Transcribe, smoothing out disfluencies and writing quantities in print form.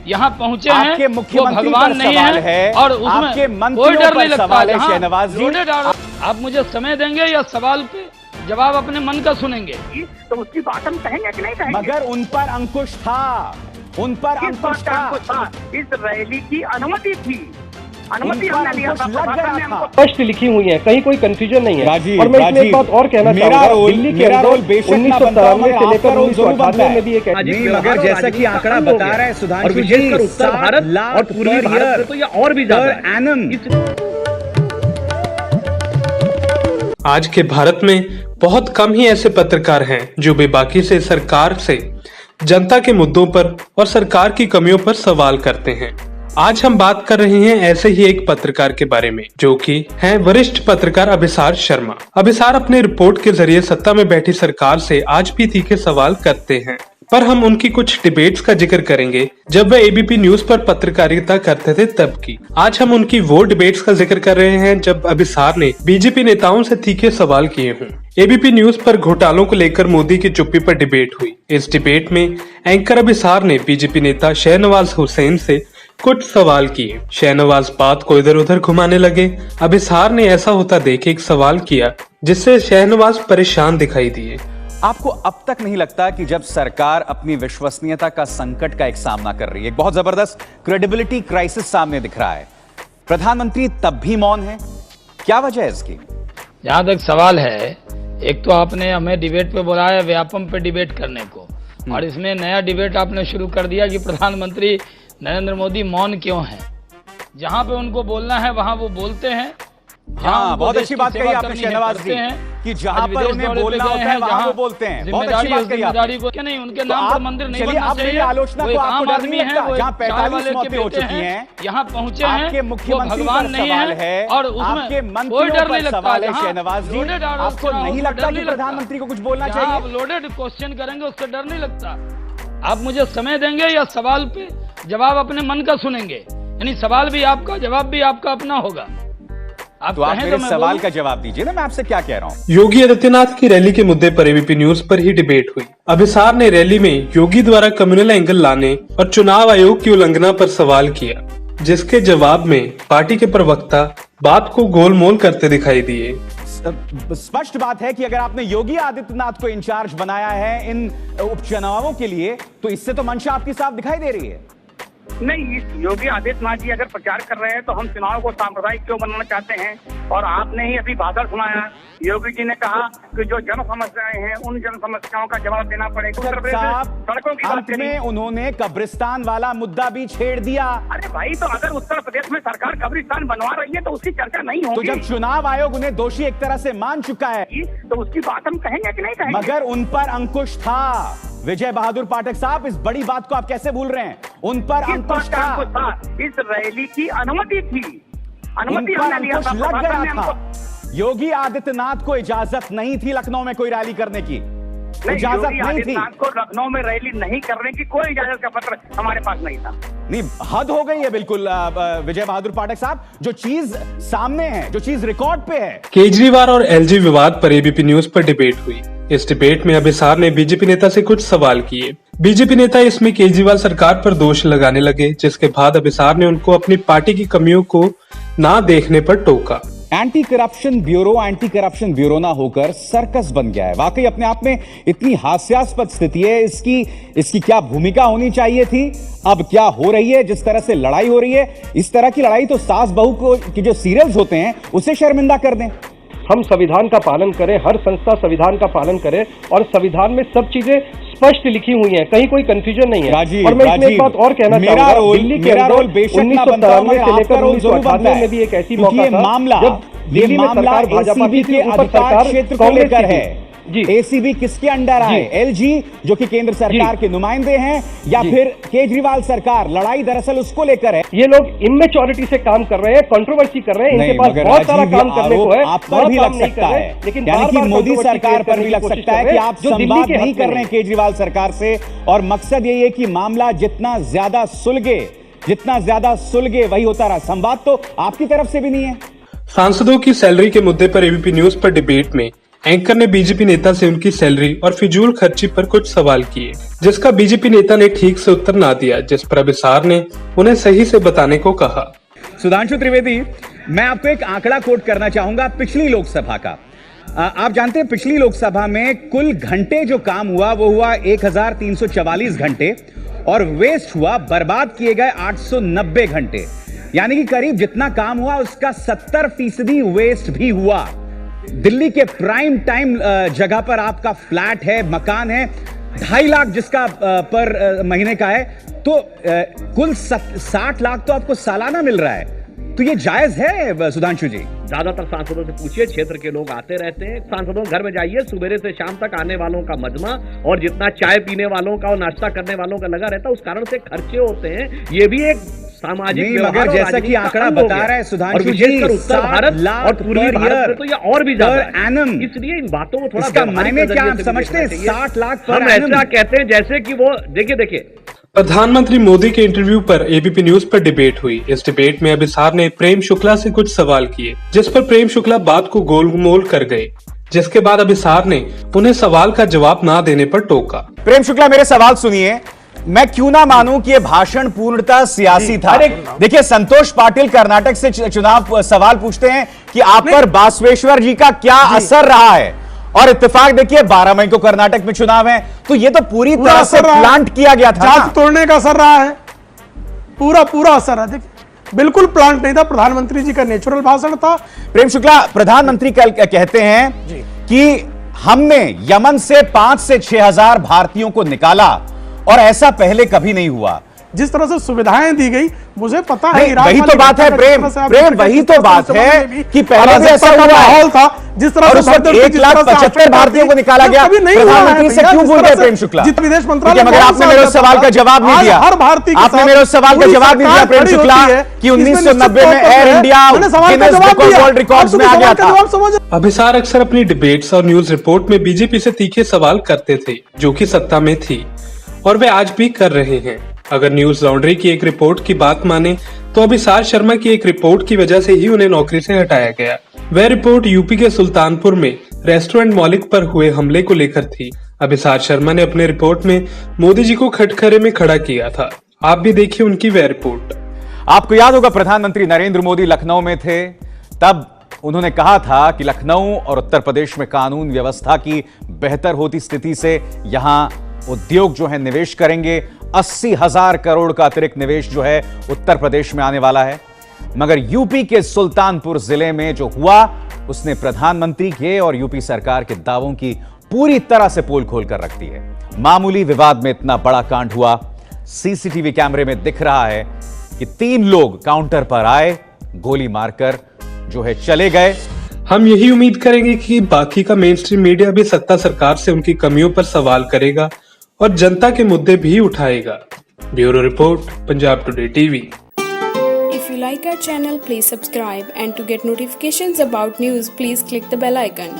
यहाँ पहुँचे हैं आपके मुख्यमंत्री भगवान पर नहीं सवाल है है और उसमें आपके कोई मंत्रियों डर पर नहीं लगता सवाल है। हाँ, शहनवाज जी, आप मुझे समय देंगे या सवाल पे जवाब अपने मन का सुनेंगे? तो उसकी बात हम कहेंगे कि नहीं कहेंगे? मगर उन पर अंकुश था, उन पर किस अंकुश बात का अंकुश था। था? इस रैली की अनुमति थी, अनुमति हमने लिया था, प्रशासन ने हमको स्पष्ट लिखी हुई है, कहीं कोई कंफ्यूजन नहीं है। राजीव, और मैं इसमें एक बात और कहना चाहूंगा, दिल्ली के अंदर रोल बेशक ना 1997 से लेकर रोल जरूर 1998 में भी एक नहीं, मगर जैसा कि आंकड़ा बता रहा है सुधांशु जी, उत्तर भारत और पूर्वी भारत में तो ये और भी ज्यादा है। आज के भारत में बहुत कम ही ऐसे पत्रकार हैं जो बेबाकी से सरकार से, जनता के मुद्दों पर और सरकार की कमियों पर सवाल करते हैं। आज हम बात कर रहे हैं ऐसे ही एक पत्रकार के बारे में, जो कि हैं वरिष्ठ पत्रकार अभिसार शर्मा। अभिसार अपने रिपोर्ट के जरिए सत्ता में बैठी सरकार से आज भी तीखे सवाल करते हैं, पर हम उनकी कुछ डिबेट्स का जिक्र करेंगे जब वे एबीपी न्यूज पर पत्रकारिता करते थे तब की। आज हम उनकी वो डिबेट्स का जिक्र कर रहे हैं जब अभिसार ने बीजेपी नेताओं से तीखे सवाल किए हों। एबीपी न्यूज पर घोटालों को लेकर मोदी की चुप्पी पर डिबेट हुई। इस डिबेट में एंकर अभिसार ने बीजेपी नेता शहनवाज हुसैन से कुछ सवाल किए। शहनवाज बात को इधर उधर घुमाने लगे। अभिसार ने ऐसा होता देख एक सवाल किया जिससे शहनवाज परेशान दिखाई दिए। आपको अब तक नहीं लगता कि जब सरकार अपनी विश्वसनीयता का संकट का एक सामना कर रही है, एक बहुत जबरदस्त क्रेडिबिलिटी क्राइसिस सामने दिख रहा है, प्रधानमंत्री तब भी मौन है? क्या वजह है इसकी? जहाँ तक सवाल है, एक तो आपने हमें डिबेट पे बुलाया व्यापम पे डिबेट करने को, और इसमें नया डिबेट आपने शुरू कर दिया कि प्रधानमंत्री नरेंद्र मोदी मौन क्यों है। जहाँ पे उनको बोलना है वहाँ वो बोलते हैं। हाँ, बहुत अच्छी बात कही आपने शहनवाज जी कि जहाँ पर उन्हें बोलना होता है वहाँ वो बोलते हैं। बहुत अच्छी बात कही आपने। को क्या नहीं, उनके नाम पर मंदिर नहीं बनना चाहिए। आलोचना को आपको डर नहीं लगता? जहाँ 45 मौतें हो चुकी हैं, यहाँ पहुँचे हैं, आपके मुख्यमंत्री पर सवाल है और आपके मंत्रियों पर सवाल है। शहनवाज जी, आपको नहीं लगता कि प्रधानमंत्री को कुछ बोलना चाहिए? आप लोडेड क्वेश्चन करेंगे उससे डर नहीं लगता? आप मुझे समय देंगे या सवाल पे जवाब अपने मन का सुनेंगे? यानी सवाल भी आपका, जवाब भी आपका अपना होगा। तो आप मेरे सवाल का जवाब दीजिए ना, मैं आपसे क्या कह रहा हूँ। योगी आदित्यनाथ की रैली के मुद्दे पर एबीपी न्यूज पर ही डिबेट हुई। अभिसार ने रैली में योगी द्वारा कम्युनल एंगल लाने और चुनाव आयोग की उल्लंघना पर सवाल किया, जिसके जवाब में पार्टी के प्रवक्ता बात को गोलमोल करते दिखाई दिए। स्पष्ट बात है कि अगर आपने योगी आदित्यनाथ को इंचार्ज बनाया है इन उपचुनावों के लिए, तो इससे तो मंशा आपकी साफ दिखाई दे रही है। नहीं, योगी आदित्यनाथ जी अगर प्रचार कर रहे हैं तो हम चुनाव को सांप्रदायिक क्यों बनाना चाहते हैं? और आपने ही अभी भाषण सुनाया, योगी जी ने कहा कि जो जन समस्याएं हैं उन जन समस्याओं का जवाब देना पड़ेगा। सड़कों की बात अरे भाई, तो अगर उत्तर प्रदेश में सरकार कब्रिस्तान बनवा रही है तो उसकी चर्चा नहीं होगी। तो जब चुनाव आयोग उन्हें दोषी एक तरह से मान चुका है, तो उसकी बात हम कहेंगे कि नहीं कहेंगे? मगर उन पर अंकुश था। विजय बहादुर पाठक साहब, इस बड़ी बात को आप कैसे भूल रहे हैं? उन पर अंकुश था। इस रैली की अनुमति थी, अनुमति हमने लिया था, लग गया था। योगी आदित्यनाथ को इजाजत नहीं थी लखनऊ में कोई रैली करने की, इजाजत नहीं थी। को लखनऊ में रैली नहीं करने की कोई इजाजत का पत्र हमारे पास नहीं था। नहीं, हद हो गई है बिल्कुल विजय बहादुर पाठक साहब। जो चीज सामने है, जो चीज रिकॉर्ड पे है। केजरीवाल और एलजी विवाद पर एबीपी न्यूज पर डिबेट हुई। इस डिबेट में अभिसार ने बीजेपी नेता से कुछ सवाल किए। बीजेपी नेता इसमें केजरीवाल सरकार पर दोष लगाने लगे, जिसके बाद अभिसार ने उनको अपनी पार्टी की कमियों को ना देखने पर टोका। एंटी करप्शन ब्यूरो ना होकर सर्कस बन गया है। वाकई अपने आप में इतनी हास्यास्पद स्थिति है। इसकी क्या भूमिका होनी चाहिए थी, अब क्या हो रही है, जिस तरह से लड़ाई हो रही है, इस तरह की लड़ाई तो सास बहू को की जो सीरियल्स होते हैं उसे शर्मिंदा कर दें। हम संविधान का पालन करें, हर संस्था संविधान का पालन करे, और संविधान में सब चीजें स्पष्ट लिखी हुई हैं, कहीं कोई कंफ्यूजन नहीं है। और मैं इसमें एक बात और कहना चाहूंगा, दिल्ली के अंदर 1997 से लेकर 1998 में भी एक ऐसी मौका था मामला जब दिल्ली में सरकार भाजपा की थी, ऊपर सरकार क्षेत्र को लेकर है। जी, एसीबी किसके अंडर आए? एलजी जो कि केंद्र सरकार के नुमाइंदे हैं, या फिर केजरीवाल सरकार? लड़ाई दरअसल उसको लेकर है। ये लोग इमेच्योरिटी से काम कर रहे हैं, कंट्रोवर्सी कर रहे हैं, इनके पास बहुत सारा काम करने को है। आप पर भी लग सकता है, लेकिन यानी कि मोदी सरकार पर भी लग सकता है कि आप संवाद नहीं कर रहे हैं केजरीवाल सरकार से, और मकसद यही है कि मामला जितना ज्यादा सुलगे वही होता रहा। संवाद तो आपकी तरफ से भी नहीं है। सांसदों की सैलरी के मुद्दे पर एबीपी न्यूज पर डिबेट में एंकर ने बीजेपी नेता से उनकी सैलरी और फिजूल खर्ची पर कुछ सवाल किए, जिसका बीजेपी नेता ने ठीक से उत्तर ना दिया, जिस पर अभिसार ने उन्हें सही से बताने को कहा। सुधांशु त्रिवेदी, मैं आपको एक आंकड़ा कोट करना चाहूंगा पिछली लोकसभा का। आप जानते हैं पिछली लोकसभा में कुल घंटे जो काम हुआ वो हुआ 1344 घंटे और वेस्ट हुआ, बर्बाद किए गए 890 घंटे, यानी कि करीब जितना काम हुआ उसका 70% वेस्ट भी हुआ। दिल्ली के प्राइम टाइम जगह पर आपका फ्लैट है, मकान है, 2.5 लाख जिसका पर महीने का है, तो कुल 60 लाख तो आपको सालाना मिल रहा है। तो ये जायज है सुधांशु जी? ज्यादातर सांसदों से पूछिए, क्षेत्र के लोग आते रहते हैं, सांसदों घर में जाइए, सुबह से शाम तक आने वालों का मजमा और जितना चाय पीने वालों का और नाश्ता करने वालों का लगा रहता है, उस कारण से खर्चे होते हैं। ये भी एक सामाजिक व्यवहार, जैसा कि आंकड़ा बता रहा है सुधांशु जी, उत्तर भारत और पूर्वी भारत में तो ये और भी ज्यादा है। एनम, इसलिए इन बातों को थोड़ा इसका मायने क्या आप समझते हैं? 60 लाख पर हम ऐसा कहते हैं जैसे कि वो देखिए प्रधानमंत्री मोदी के इंटरव्यू पर एबीपी न्यूज पर डिबेट हुई। इस डिबेट में अभिसार ने प्रेम शुक्ला से कुछ सवाल किए, जिस पर प्रेम शुक्ला बात को गोलमोल कर गए, जिसके बाद अभिसार ने उन्हें सवाल का जवाब ना देने पर टोका। प्रेम शुक्ला, मेरे सवाल सुनिए। मैं क्यों ना मानूं कि यह भाषण पूर्णतः सियासी था। देखिए, संतोष पाटिल कर्नाटक से चुनाव सवाल पूछते हैं कि आप पर बासवेश्वर जी का क्या असर रहा है, और इत्तेफाक देखिए 12 मई को कर्नाटक में चुनाव है, तो ये तो पूरी तरह से प्लांट किया गया था। जात तोड़ने का असर रहा है, पूरा असर है। देखिए, बिल्कुल प्लांट नहीं था, प्रधानमंत्री जी का नेचुरल भाषण था। प्रेम शुक्ला, प्रधानमंत्री कल कहते हैं कि हमने यमन से 5 से 6 हजार भारतीयों को निकाला और ऐसा पहले कभी नहीं हुआ। जिस तरह से सुविधाएं दी गई, मुझे पता है वही तो बात है प्रेम, वही तो बात है कि पहले भी ऐसा हुआ माहौल था, जिस तरह से 1,75,000 भारतीयों को निकाला गया। प्रधानमंत्री से क्यों भूल गए प्रेम शुक्ला? विदेश मंत्रालय, मगर आपने मेरे सवाल का जवाब नहीं दिया। हर भारतीय आपने मेरे सवाल का जवाब नहीं दिया प्रेम शुक्ला कि 1990 में एयर इंडिया वर्ल्ड रिकॉर्ड्स में आ गया था। अभिसार अक्सर अपनी डिबेट्स और न्यूज रिपोर्ट में बीजेपी से तीखे सवाल करते थे, जो कि सत्ता में थी, और वे आज भी कर रहे हैं। अगर न्यूज लॉन्ड्री की एक रिपोर्ट की बात माने तो अभिसार शर्मा की एक रिपोर्ट की वजह से ही उन्हें नौकरी से हटाया गया। वह रिपोर्ट यूपी के सुल्तानपुर में रेस्टोरेंट मालिक पर हुए हमले को लेकर थी। अभिसार शर्मा ने अपने रिपोर्ट में मोदी जी को खटखरे में खड़ा किया था। आप भी देखिए उनकी वह रिपोर्ट। आपको याद होगा प्रधानमंत्री नरेंद्र मोदी लखनऊ में थे, तब उन्होंने कहा था कि लखनऊ और उत्तर प्रदेश में कानून व्यवस्था की बेहतर होती स्थिति से यहां उद्योग जो है निवेश करेंगे। 80,000 करोड़ का अतिरिक्त निवेश जो है उत्तर प्रदेश में आने वाला है। मगर यूपी के सुल्तानपुर जिले में जो हुआ, उसने प्रधानमंत्री के और यूपी सरकार के दावों की पूरी तरह से पोल खोल कर रख दी है। मामूली विवाद में इतना बड़ा कांड हुआ। सीसीटीवी कैमरे में दिख रहा है कि 3 लोग काउंटर पर आए, गोली मारकर जो है चले गए। हम यही उम्मीद करेंगे कि बाकी का मेन स्ट्रीम मीडिया भी सत्ता सरकार से उनकी कमियों पर सवाल करेगा और जनता के मुद्दे भी उठाएगा। Bureau report, Punjab today TV. If you like our channel, please subscribe, and to get notifications about news, please click the bell icon.